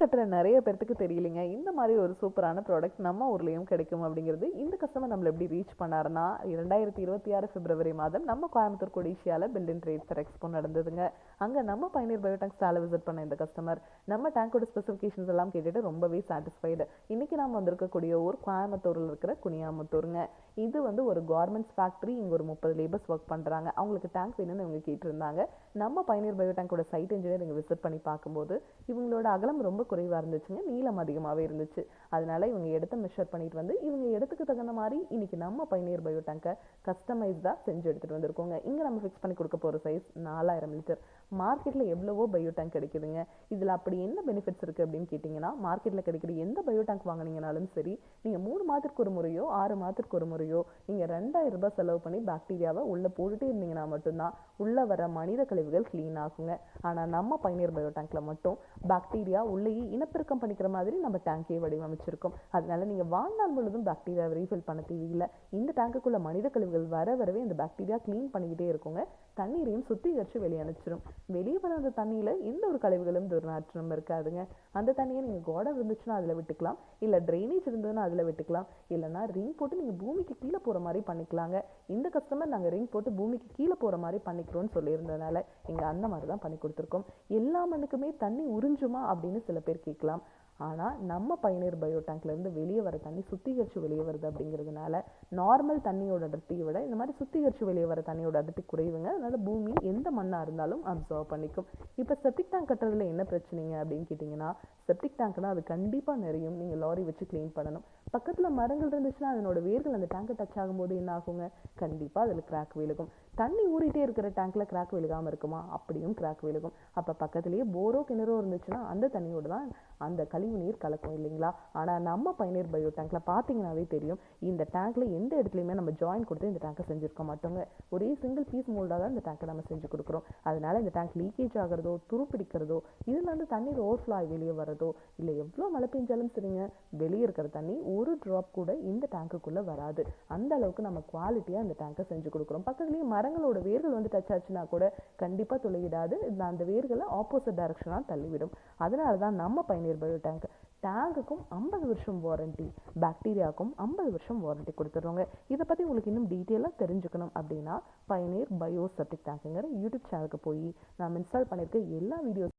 கட்டுற நிறைய பேர்த்துக்கு தெரியலைங்க இந்த மாதிரி ஒரு சூப்பரான ப்ராடக்ட் நம்ம ஊர்லேயும் கிடைக்கும் அப்படிங்கிறது. இந்த கஸ்டமர் நம்மளை எப்படி ரீச் பண்ணாருன்னா 2026 பிப்ரவரி மாதம் நம்ம கோயம்புத்தூர் கொடிஷியாவில் பில்டிங் ட்ரேட் ஃபேர் எக்ஸ்போ நடந்ததுங்க. அங்கே நம்ம பயனீர் பயோடேக் ஸ்டாலை விசிட் பண்ண இந்த கஸ்டமர் நம்ம டேங்கோட ஸ்பெசிஃபிகேஷன்ஸ் எல்லாம் கேட்டுட்டு ரொம்பவே சாட்டிஸ்ஃபைடு. இன்னைக்கு நாம் வந்திருக்கக்கூடிய ஊர் கோயம்புத்தூரில் இருக்கிற குனியாமுத்தூருங்க. இது வந்து ஒரு கார்மெண்ட்ஸ் ஃபேக்ட்ரி. இங்கே ஒரு 30 லேபர்ஸ் ஒர்க் பண்ணுறாங்க. அவங்களுக்கு டேங்க் வேணும்னு இவங்க கேட்டிருந்தாங்க. நம்ம பயனீர் பயோடேங்கோட சைட் இன்ஜினியர் இங்கே விசிட் பண்ணி பார்க்கும்போது இவங்களோட அகலம் ரொம்ப குறைவாக இருந்துச்சுங்க, நீளம் அதிகமாகவே இருந்துச்சு. அதனால இவங்க இடத்த மெஷர் பண்ணிட்டு வந்து இவங்க இடத்துக்கு தகுந்த மாதிரி இன்னைக்கு நம்ம பயனீர் பயோடேங்கை கஸ்டமைஸ்டாக செஞ்சு எடுத்துகிட்டு வந்திருக்கோங்க. இங்கே நம்ம ஃபிக்ஸ் பண்ணி கொடுக்க போகிற சைஸ் 4000 லிட்டர். மார்க்கெட்டில் எவ்வளவோ பயோ டேங்க் கிடைக்குதுங்க. இதில் அப்படி என்ன பெனிஃபிட்ஸ் இருக்குது அப்படின்னு கேட்டிங்கன்னா, மார்க்கெட்டில் கிடைக்கிற எந்த பயோ டேங்க் வாங்கினீங்கனாலும் சரி, நீங்கள் 3 மாதத்துக்கு ஒரு முறையோ 6 மாதத்துக்கு ஒரு முறையோ நீங்கள் 2000 ரூபாய் செலவு பண்ணி பாக்டீரியாவை உள்ளே போட்டுட்டே இருந்தீங்கன்னா மட்டும்தான் உள்ளே வர மனித கழிவுகள் க்ளீன் ஆகுங்க. ஆனால் நம்ம பயனீர் பயோ டேங்க்கில் மட்டும் பாக்டீரியா உள்ளேயே இனப்பெருக்கம் பண்ணிக்கிற மாதிரி நம்ம டேங்கே வடிவமைச்சிருக்கோம். அதனால நீங்கள் வாழ்நாள் முழுவதும் பாக்டீரியாவை ரீஃபில் பண்ண தேவையில்லை. இந்த டேங்குக்குள்ள மனித கழிவுகள் வரவே இந்த பாக்டீரியா க்ளீன் பண்ணிக்கிட்டே இருக்குங்க. தண்ணீரையும் சுத்திகரித்து வெளியே அனுப்பிச்சிடும். வெளியே வர அந்த தண்ணியில் எந்த ஒரு கழிவுகளும் துர்நாற்றம் இருக்காதுங்க. அந்த தண்ணியை நீங்கள் குடம் இருந்துச்சுன்னா அதில் விட்டுக்கலாம், இல்லை ட்ரைனேஜ் இருந்ததுன்னா அதில் விட்டுக்கலாம், இல்லைனா ரிங் போட்டு நீங்கள் பூமிக்கு கீழே போகிற மாதிரி பண்ணிக்கலாங்க. இந்த கஸ்டமர் நாங்கள் ரிங் போட்டு பூமிக்கு கீழே போகிற மாதிரி பண்ணிக்கிறோன்னு சொல்லியிருந்ததுனால இங்கே அந்த மாதிரி தான் பண்ணி கொடுத்துருக்கோம். எல்லா மண்ணுக்குமே தண்ணி உறிஞ்சுமா அப்படின்னு சில பேர் கேட்கலாம். ஆனால் நம்ம பயனீர் பயோ டேங்க்லேருந்து வெளியே வர தண்ணி சுத்திகரித்து வெளியே வருது அப்படிங்கிறதுனால நார்மல் தண்ணியோட அடர்த்தியை விட இந்த மாதிரி சுத்திகரித்து வெளியே வர தண்ணியோட அடர்த்தி குறைவுங்க. அதனால் பூமி எந்த மண்ணாக இருந்தாலும் அப்சர்வ் பண்ணிக்கும். இப்போ செப்டிக் டேங்க் கட்டுறதுல என்ன பிரச்சனைங்க அப்படின்னு கேட்டிங்கன்னா, செப்டிக் டேங்க்னா அது கண்டிப்பாக நிறையும். நீங்கள் லாரி வச்சு க்ளீன் பண்ணணும். பக்கத்தில் மரங்கள் இருந்துச்சுன்னா அதனோட வேர்கள் அந்த டேங்கை டச் ஆகும்போது என்ன ஆகுங்க, கண்டிப்பாக அதில் கிராக் விழுகும். தண்ணி ஊறிட்டே இருக்கிற டேங்க்கில் கிராக் விழுகாமல் இருக்குமா, அப்படியும் கிராக் விழுகும். அப்போ பக்கத்துலேயே போரோ கிணறோ இருந்துச்சுன்னா அந்த தண்ணியோடு தான் அந்த கழிவு நீர் கலக்கும் இல்லைங்களா. ஆனால் நம்ம பயனீர் பயோ டேங்க்கில் பார்த்தீங்கன்னாவே தெரியும், இந்த டேங்க்கில் எந்த இடத்துலையுமே நம்ம ஜாயின் கொடுத்து இந்த டேங்கை செஞ்சுருக்க மாட்டோங்க. ஒரே சிங்கிள் பீஸ் மோல்டாக தான் இந்த டேங்கை நம்ம செஞ்சு கொடுக்குறோம். அதனால இந்த டேங்க் லீக்கேஜ் ஆகிறதோ துருப்பிடிக்கிறதோ இதில் வந்து தண்ணீர் ஓவர்ஃப்ளோ ஆகி வெளியே வரதோ இல்லை எவ்வளோ மழை பெஞ்சாலும் சரிங்க, வெளியே இருக்கிற தண்ணி ஒரு ட்ராப் கூட இந்த டேங்குக்குள்ளே வராது. அந்த அளவுக்கு நம்ம குவாலிட்டியாக இந்த டேங்கை செஞ்சு கொடுக்குறோம். பக்கத்துலேயே மரங்களோட வேர்கள் வந்து டச் ஆச்சுன்னா கூட கண்டிப்பாக துளையிடாது. அந்த வேர்களை ஆப்போசிட் டைரக்ஷனாக தள்ளிவிடும். அதனால தான் நம்ம பயனீர் பயோ டேங்க் டேங்குக்கும் 50 வருஷம் வாரண்டி, பாக்டீரியாவுக்கும் 50 வருஷம் வாரண்டி கொடுத்துட்றோங்க. இதை பற்றி உங்களுக்கு இன்னும் டீட்டெயிலாக தெரிஞ்சுக்கணும் அப்படின்னா பயனீர் பயோ செப்டிக் டேங்குங்கிற யூடியூப் சேனலுக்கு போய் நாம் இன்ஸ்டால் பண்ணியிருக்க எல்லா வீடியோஸ்